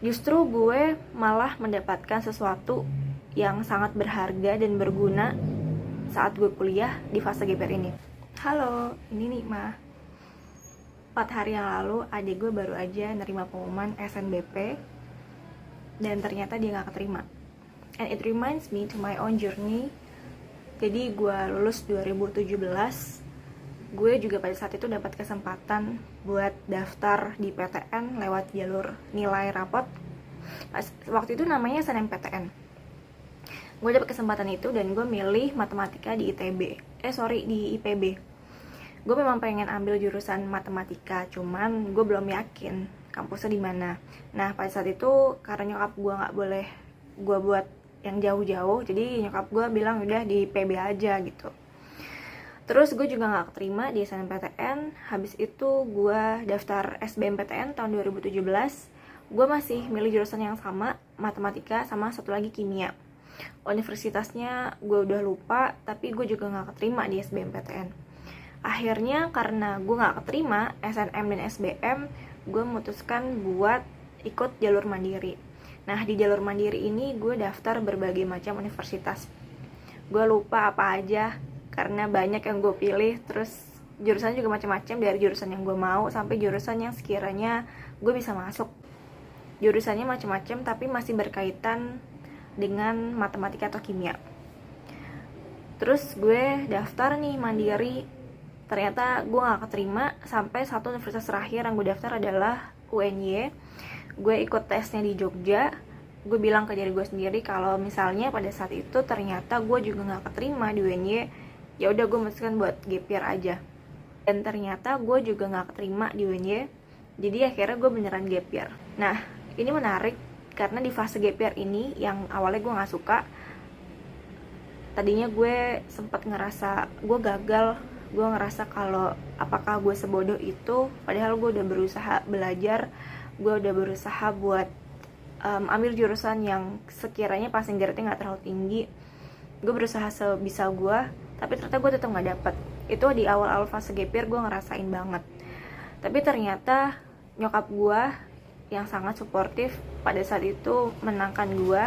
Justru gue malah mendapatkan sesuatu yang sangat berharga dan berguna saat gue kuliah di fase GPR ini. Halo, ini Nikmah. 4 hari yang lalu adik gue baru aja nerima pengumuman SNBP dan ternyata dia gak keterima. And it reminds me to my own journey. Jadi gue lulus 2017. Gue juga pada saat itu dapat kesempatan buat daftar di PTN lewat jalur nilai rapot. Waktu itu namanya SNMPTN. Gue dapat kesempatan itu dan gue milih matematika di di IPB. Gue memang pengen ambil jurusan matematika, cuman gue belum yakin kampusnya di mana. Nah pada saat itu karena nyokap gue nggak boleh gue buat yang jauh-jauh, jadi nyokap gue bilang udah di IPB aja gitu. Terus gue juga gak keterima di SNMPTN. Habis itu gue daftar SBMPTN tahun 2017. Gue masih milih jurusan yang sama, matematika sama satu lagi kimia. Universitasnya gue udah lupa, tapi gue juga gak keterima di SBMPTN. Akhirnya karena gue gak keterima SNM dan SBM, gue memutuskan buat ikut jalur mandiri. Nah di jalur mandiri ini gue daftar berbagai macam universitas. Gue lupa apa aja karena banyak yang gue pilih, terus jurusan juga macam-macam, dari jurusan yang gue mau sampai jurusan yang sekiranya gue bisa masuk. Jurusannya macam-macam tapi masih berkaitan dengan matematika atau kimia. Terus gue daftar nih mandiri, ternyata gue gak keterima sampai satu universitas terakhir yang gue daftar adalah UNY. Gue ikut tesnya di Jogja. Gue bilang ke diri gue sendiri kalau misalnya pada saat itu ternyata gue juga gak keterima di UNY, ya udah gue memutuskan buat gap year aja. Dan ternyata gue juga gak keterima di UNY, jadi akhirnya gue beneran gap year. Nah ini menarik karena di fase gap year ini yang awalnya gue gak suka, tadinya gue sempat ngerasa gue gagal. Gue ngerasa kalau apakah gue sebodoh itu, padahal gue udah berusaha belajar, gue udah berusaha buat ambil jurusan yang sekiranya passing grade-nya gak terlalu tinggi. Gue berusaha sebisa gue, tapi ternyata gue tetap gak dapet. Itu di awal-awal fase gap year gue ngerasain banget. Tapi ternyata nyokap gue yang sangat suportif pada saat itu menangkan gue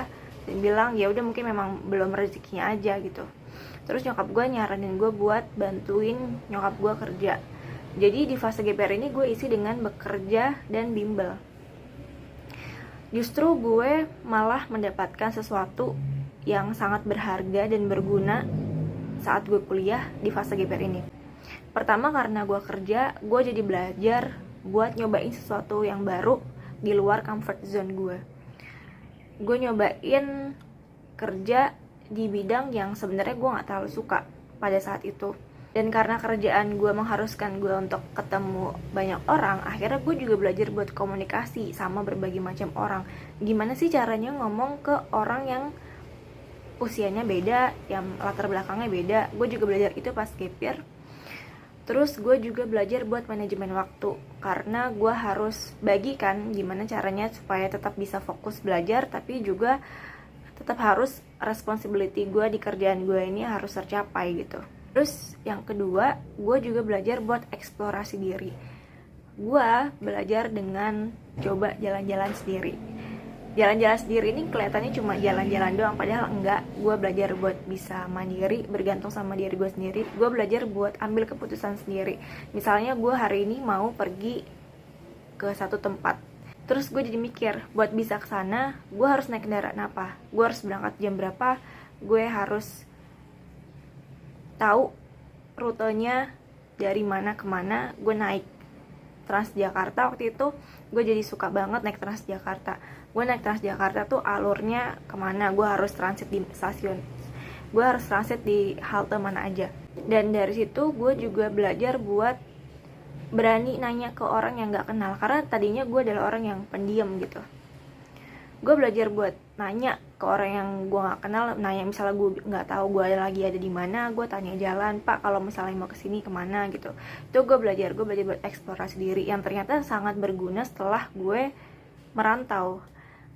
dan bilang ya udah mungkin memang belum rezekinya aja gitu. Terus nyokap gue nyaranin gue buat bantuin nyokap gue kerja. Jadi di fase gap year ini gue isi dengan bekerja dan bimbel. Justru gue malah mendapatkan sesuatu yang sangat berharga dan berguna saat gue kuliah di fase gap year ini. Pertama karena gue kerja, gue jadi belajar buat nyobain sesuatu yang baru di luar comfort zone gue. Gue nyobain kerja di bidang yang sebenarnya gue gak terlalu suka pada saat itu. Dan karena kerjaan gue mengharuskan gue untuk ketemu banyak orang, akhirnya gue juga belajar buat komunikasi sama berbagai macam orang. Gimana sih caranya ngomong ke orang yang usianya beda, yang latar belakangnya beda. Gue juga belajar itu pas gap year. Terus gue juga belajar buat manajemen waktu, karena gue harus bagikan gimana caranya supaya tetap bisa fokus belajar, tapi juga tetap harus responsibility gue di kerjaan gue ini harus tercapai gitu. Terus yang kedua, gue juga belajar buat eksplorasi diri. Gue belajar dengan coba jalan-jalan sendiri. Jalan-jalan sendiri ini kelihatannya cuma jalan-jalan doang, padahal enggak. Gue belajar buat bisa mandiri, bergantung sama diri gue sendiri. Gue belajar buat ambil keputusan sendiri. Misalnya gue hari ini mau pergi ke satu tempat, terus gue jadi mikir, buat bisa ke sana, gue harus naik kendaraan apa? Gue harus berangkat jam berapa? Gue harus tahu rutenya dari mana ke mana. Gue naik Transjakarta waktu itu, gue jadi suka banget naik Transjakarta. Gue naik Transjakarta tuh alurnya kemana, gue harus transit di stasiun, gue harus transit di halte mana aja. Dan dari situ gue juga belajar buat berani nanya ke orang yang gak kenal, karena tadinya gue adalah orang yang pendiam gitu. Gue belajar buat nanya ke orang yang gue gak kenal, nanya misalnya gue gak tahu gue lagi ada di mana, gue tanya jalan, Pak kalau misalnya mau kesini kemana gitu. Itu gue belajar buat eksplorasi diri yang ternyata sangat berguna setelah gue merantau.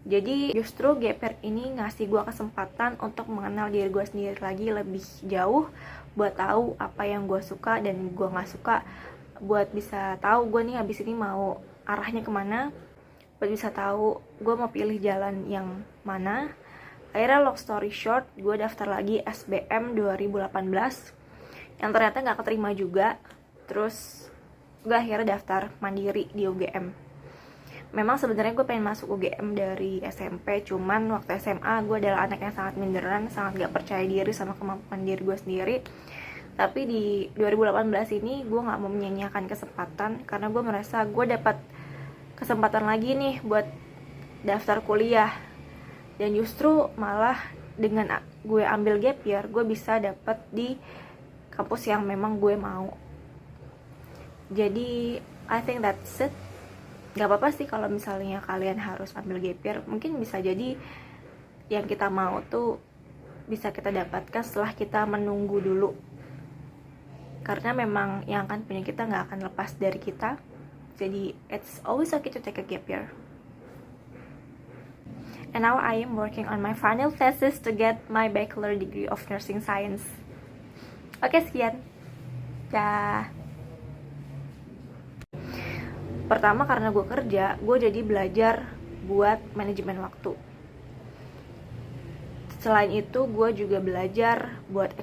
Jadi justru gap year ini ngasih gue kesempatan untuk mengenal diri gue sendiri lagi lebih jauh, buat tahu apa yang gue suka dan gue gak suka, buat bisa tahu gue nih habis ini mau arahnya kemana, buat bisa tahu gue mau pilih jalan yang mana. Akhirnya long story short, gue daftar lagi SBM 2018 yang ternyata nggak keterima juga. Terus gue akhirnya daftar mandiri di UGM. Memang sebenarnya gue pengen masuk UGM dari SMP, cuman waktu SMA gue adalah anak yang sangat minderan, sangat gak percaya diri sama kemampuan diri gue sendiri. Tapi di 2018 ini gue gak mau menyanyiakan kesempatan, karena gue merasa gue dapat kesempatan lagi nih buat daftar kuliah. Dan justru malah dengan gue ambil gap year, gue bisa dapat di kampus yang memang gue mau. Jadi I think that's it. Gak apa-apa sih kalau misalnya kalian harus ambil gap year. Mungkin bisa jadi yang kita mau tuh bisa kita dapatkan setelah kita menunggu dulu, karena memang yang akan punya kita gak akan lepas dari kita. Jadi it's always okay to take a gap year. And now I am working on my final thesis to get my bachelor degree of nursing science. Oke, sekian. Dah. Pertama karena gue kerja, gue jadi belajar buat manajemen waktu. Selain itu, gue juga belajar buat